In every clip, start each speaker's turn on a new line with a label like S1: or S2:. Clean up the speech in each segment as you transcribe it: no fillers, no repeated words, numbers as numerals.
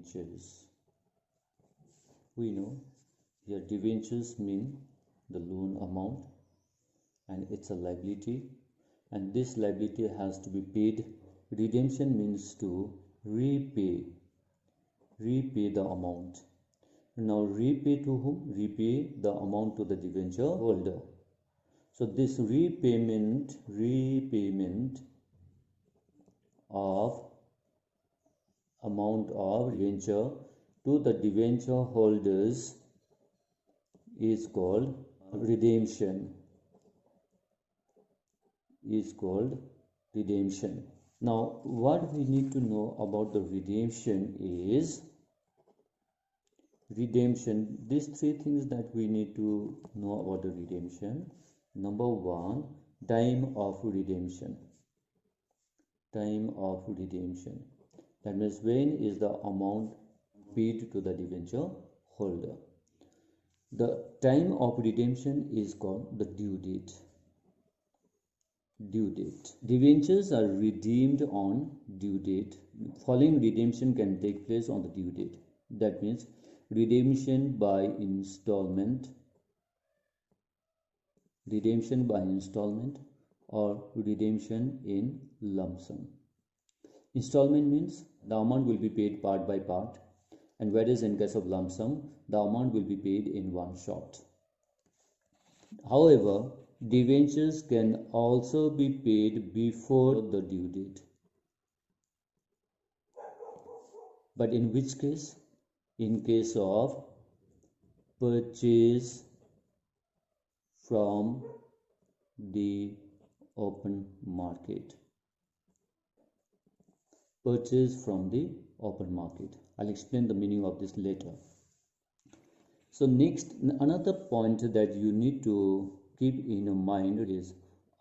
S1: debentures. We know here debentures mean the loan amount and it's a liability, and this liability has to be paid. Redemption means to repay the amount. Now repay to whom? Repay the amount to the debenture holder. So this repayment of amount of debenture to the debenture holders is called redemption. Now what we need to know about the redemption is redemption. These three things that we need to know about the redemption. Number one, time of redemption. That means when is the amount paid to the debenture holder. The time of redemption is called the due date. Debentures are redeemed on due date. Following redemption can take place on the due date. That means redemption by installment, or redemption in lump sum. Installment means the amount will be paid part by part, and whereas in case of lump sum, the amount will be paid in one shot. However, debentures can also be paid before the due date. But in which case? In case of purchase from the open market. I'll explain the meaning of this later. So next, another point that you need to keep in mind is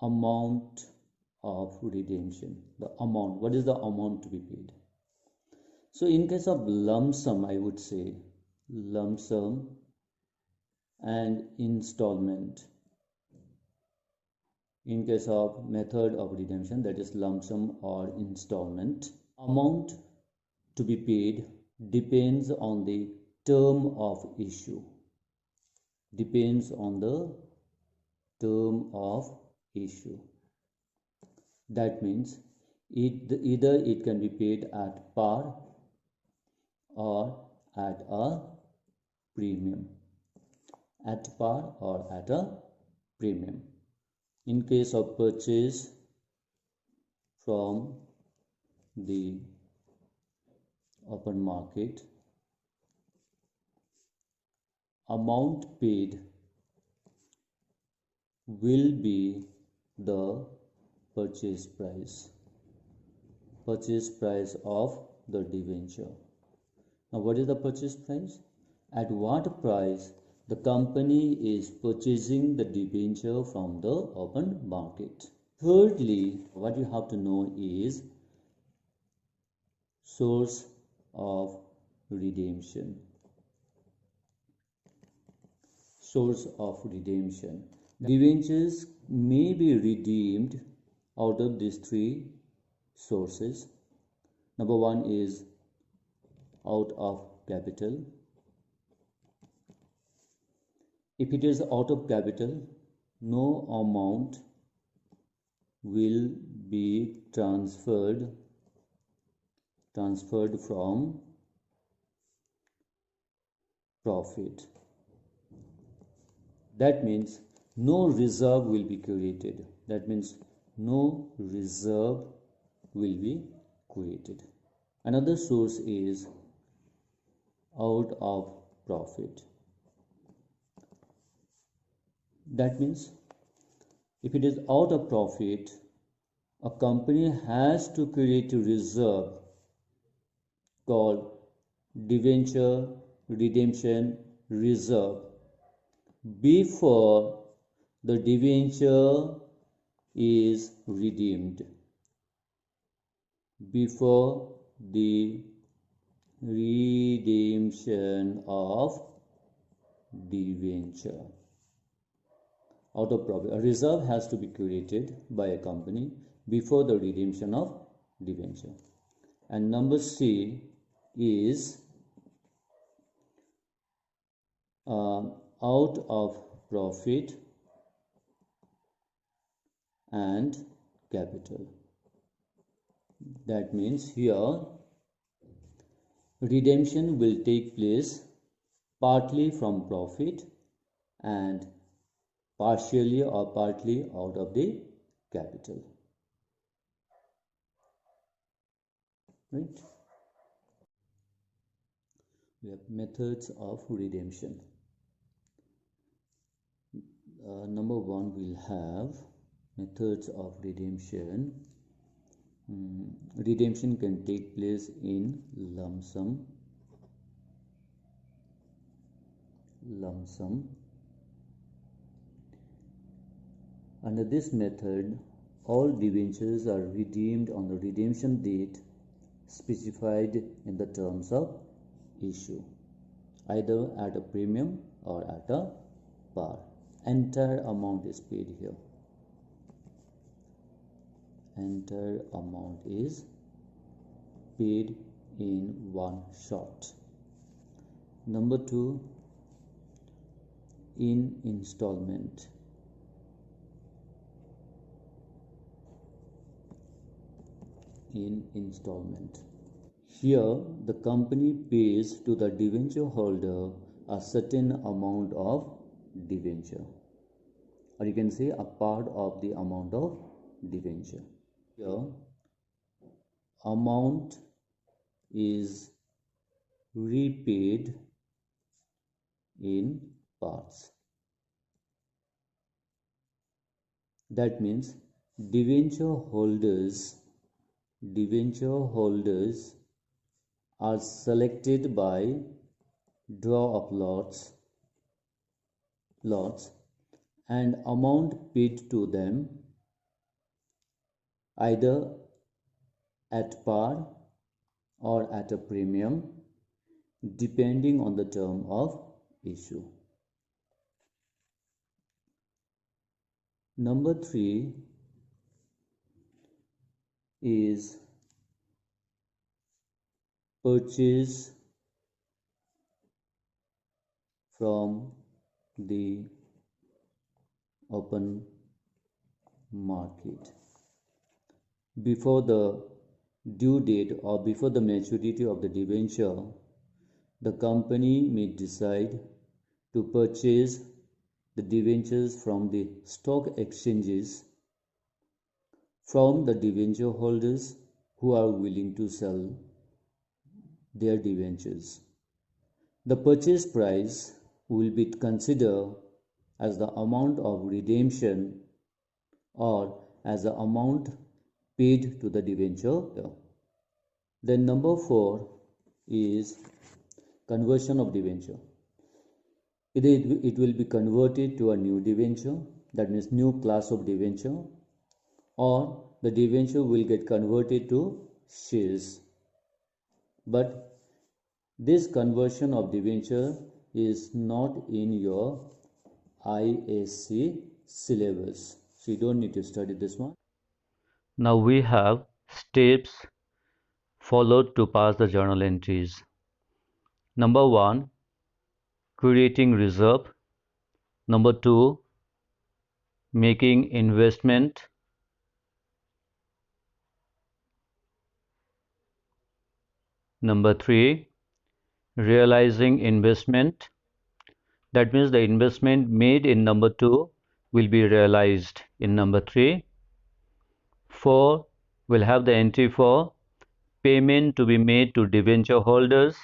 S1: amount of redemption. The amount. What is the amount to be paid? So in case of lump sum, I would say lump sum and installment. In case of method of redemption, that is lump sum or installment, amount to be paid depends on the term of issue. That means either it can be paid at par or at a premium. In case of purchase from the open market, amount paid will be the purchase price of the debenture. Now what is the purchase price? At what price the company is purchasing the debenture from the open market. Thirdly, what you have to know is source of redemption. Debentures may be redeemed out of these three sources. Number one is out of capital. If it is out of capital, no amount will be transferred from profit. That means no reserve will be created. Another source is out of profit. That means if it is out of profit, a company has to create a reserve called debenture redemption reserve before the debenture is redeemed. Before the redemption of debenture. Out of profit, a reserve has to be created by a company before the redemption of debenture. And number C is out of profit and capital. That means here redemption will take place partly from profit and partially or partly out of the capital. Right? We have methods of redemption. Number one, we'll have methods of redemption. Redemption can take place in lump sum. Under this method, all debentures are redeemed on the redemption date specified in the terms of issue, either at a premium or at a par. Entire amount is paid here. Entire amount is paid in one shot. Number two, in installment. In installment. Here, the company pays to the debenture holder a certain amount of debenture, or you can say a part of the amount of debenture. Here, amount is repaid in parts. That means debenture holders are selected by draw of lots, and amount paid to them either at par or at a premium depending on the term of issue. Number three is purchase from the open market. Before the due date or before the maturity of the debenture, the company may decide to purchase the debentures from the stock exchanges from the debenture holders who are willing to sell their debentures. The purchase price will be considered as the amount of redemption or as the amount paid to the debenture. Then number four is conversion of debenture. Either it will be converted to a new debenture, that means new class of debenture, or the debenture will get converted to shares. But this conversion of debenture is not in your ISC syllabus, so you don't need to study this one. Now we have steps followed to pass the journal entries. Number one, creating reserve. Number two, making investment. Number three, realizing investment. That means the investment made in number two will be realized in number three. 4, we'll have the entry for payment to be made to debenture holders.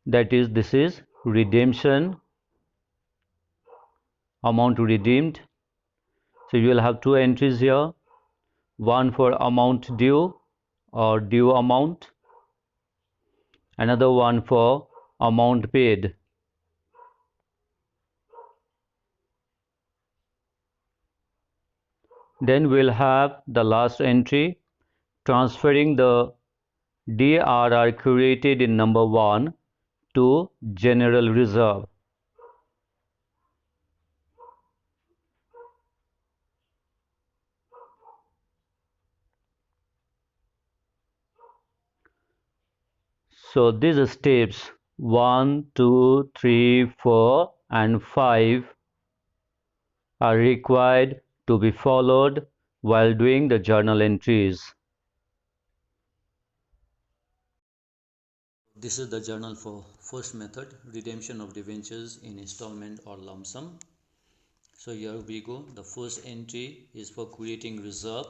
S1: That is, this is redemption, amount redeemed. So you will have two entries here, one for amount due or due amount, another one for amount paid. Then we'll have the last entry, transferring the DRR created in number 1 to general reserve. So these steps 1, 2, 3, 4 and 5 are required to be followed while doing the journal entries. This is the journal for first method, redemption of debentures in installment or lump sum. So here we go. The first entry is for creating reserve.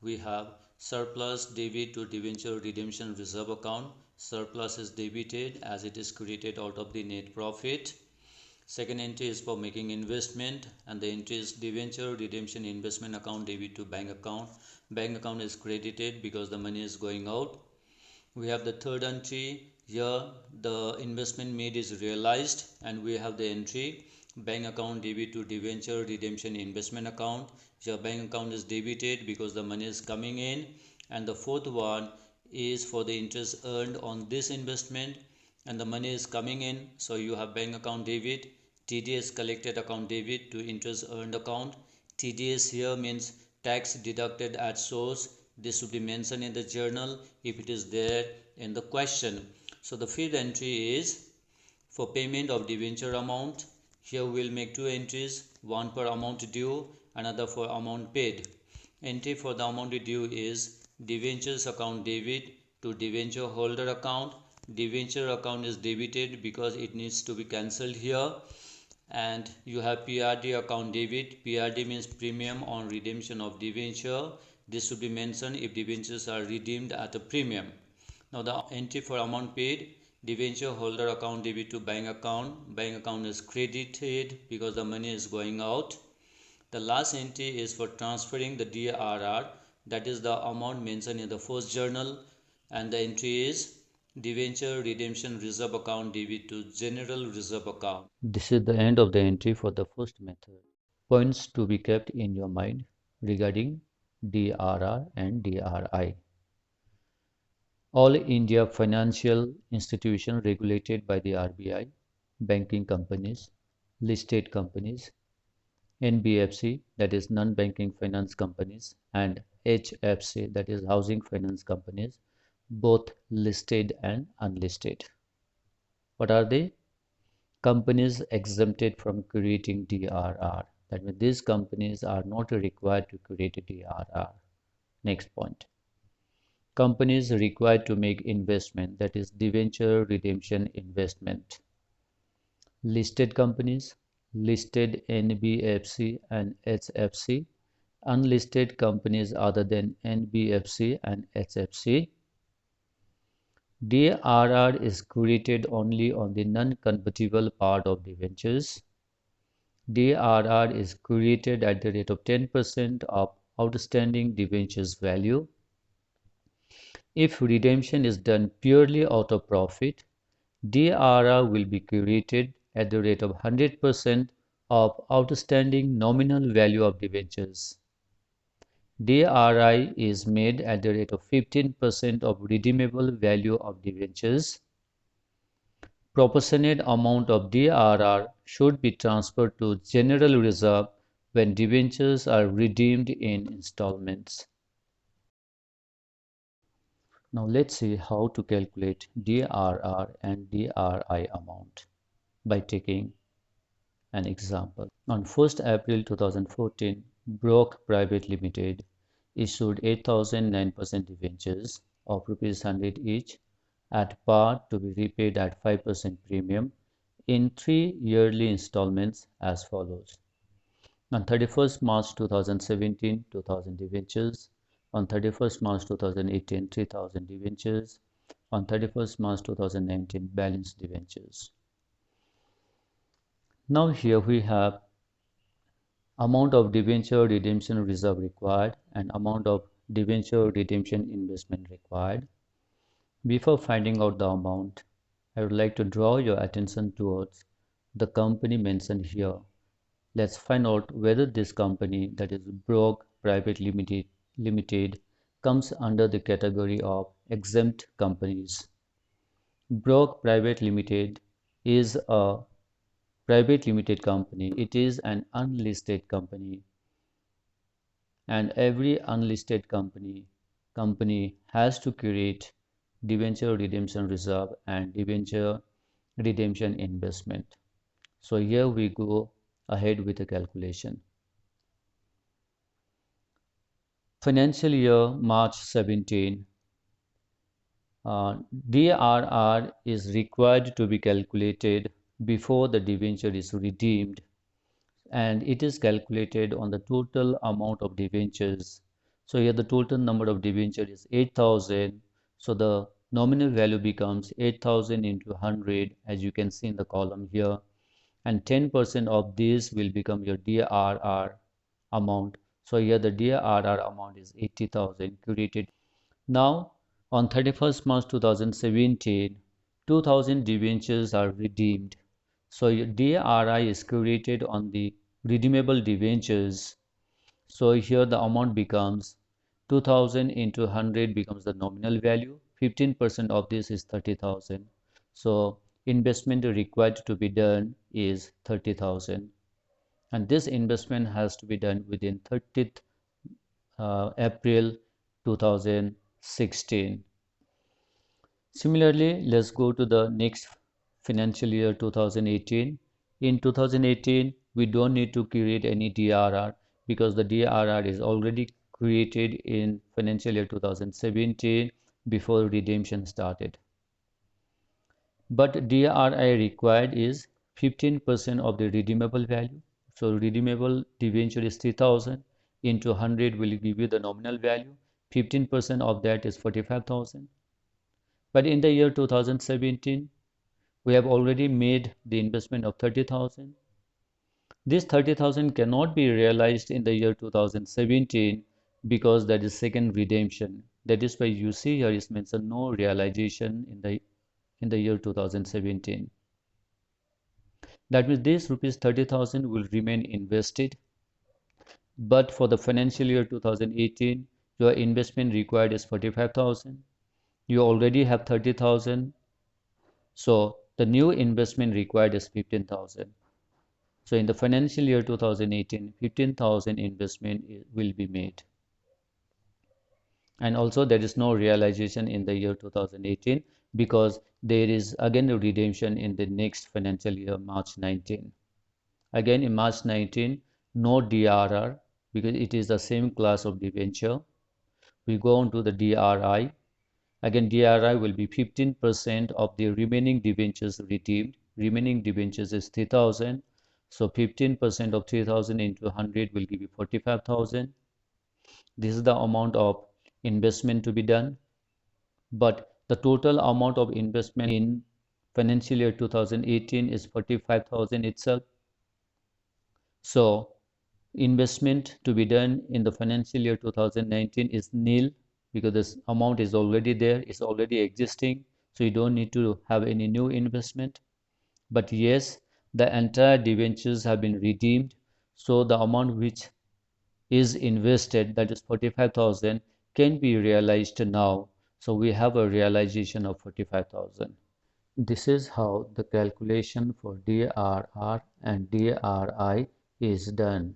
S1: We have surplus debit to debenture redemption reserve account. Surplus is debited as it is created out of the net profit. Second entry is for making investment, and the entry is debenture redemption investment account debit to bank account. Bank account is credited because the money is going out. We have the third entry. Here the investment made is realized, and we have the entry bank account debit to debenture redemption investment account. Here bank account is debited because the money is coming in. And the fourth one is for the interest earned on this investment, and the money is coming in, so you have bank account debit, TDS collected account debit to interest earned account. TDS here means tax deducted at source. This should be mentioned in the journal if it is there in the question. So the fifth entry is for payment of debenture amount. Here we will make two entries, one for amount due, another for amount paid. Entry for the amount due is debentures account debit to debenture holder account. Debenture account is debited because it needs to be cancelled here. And you have PRD account debit. PRD means premium on redemption of debenture. This should be mentioned if debentures are redeemed at a premium. Now the entry for amount paid, debenture holder account debit to bank account. Bank account is credited because the money is going out. The last entry is for transferring the DRR, that is the amount mentioned in the first journal, and the entry is debenture redemption reserve account debit to general reserve account. This is the end of the entry for the first method. Points to be kept in your mind regarding DRR and DRI. All India financial institutions regulated by the RBI, banking companies, listed companies, NBFC, that is non-banking finance companies, and HFC, that is housing finance companies, both listed and unlisted. What are they? Companies exempted from creating DRR. That means these companies are not required to create a DRR. Next point. Companies required to make investment, that is debenture redemption investment. Listed companies, listed NBFC and HFC, unlisted companies other than NBFC and HFC. DRR is created only on the non-convertible part of debentures. DRR is created at the rate of 10% of outstanding debentures value. If redemption is done purely out of profit, DRR will be created at the rate of 100% of outstanding nominal value of debentures. DRI is made at the rate of 15% of redeemable value of debentures. Proportionate amount of DRR should be transferred to general reserve when debentures are redeemed in installments. Now let's see how to calculate DRR and DRI amount by taking an example. On 1st April 2014, Brock Private Limited issued 8,009% debentures of ₹100 each at par to be repaid at 5% premium in 3 yearly installments as follows. On 31st March 2017, 2,000 debentures. On 31st March 2018, 3,000 debentures. On 31st March 2019, balance debentures. Now here we have amount of debenture redemption reserve required and amount of debenture redemption investment required. Before finding out the amount, I would like to draw your attention towards the company mentioned here. Let's find out whether this company, that is Brock Private Limited, comes under the category of exempt companies. Brock Private Limited is a private limited company. It is an unlisted company, and every unlisted company has to create debenture redemption reserve, and debenture redemption investment. So here we go ahead with the calculation. Financial year March 17, DRR is required to be calculated before the debenture is redeemed, and it is calculated on the total amount of debentures. So here the total number of debentures is 8,000. So the nominal value becomes 8,000 into 100, as you can see in the column here, and 10% of this will become your DRR amount. So here the DRR amount is 80,000 created. Now on 31st March 2017, 2,000 debentures are redeemed. So your DRI is created on the redeemable debentures. So here the amount becomes 2000 into 100 becomes the nominal value. 15% of this is 30,000. So investment required to be done is 30,000. And this investment has to be done within 30th April 2016. Similarly, let's go to the next financial year 2018. In 2018, we don't need to create any DRR because the DRR is already created in financial year 2017 before redemption started. But DRI required is 15% of the redeemable value. So redeemable debenture is 3,000 into 100 will give you the nominal value. 15% of that is 45,000. But in the year 2017, we have already made the investment of 30,000. This 30,000 cannot be realized in the year 2017 because that is second redemption. That is why you see here is mentioned no realization in the year 2017. That means this rupees 30,000 will remain invested. But for the financial year 2018, your investment required is 45,000. You already have 30,000. So the new investment required is 15,000. So in the financial year 2018, 15,000 investment will be made. And also there is no realization in the year 2018 because there is again a redemption in the next financial year, March 19. Again in March 19, no DRR because it is the same class of debenture. We go on to the DRI. Again, DRI will be 15% of the remaining debentures redeemed. Remaining debentures is 3,000. So 15% of 3,000 into 100 will give you 45,000. This is the amount of investment to be done. But the total amount of investment in financial year 2018 is 45,000 itself. So investment to be done in the financial year 2019 is nil because this amount is already there, it's already existing. So you don't need to have any new investment. But yes, the entire debentures have been redeemed. So the amount which is invested, that is 45,000, can be realized now. So we have a realization of 45,000. This is how the calculation for DRR and DRI is done.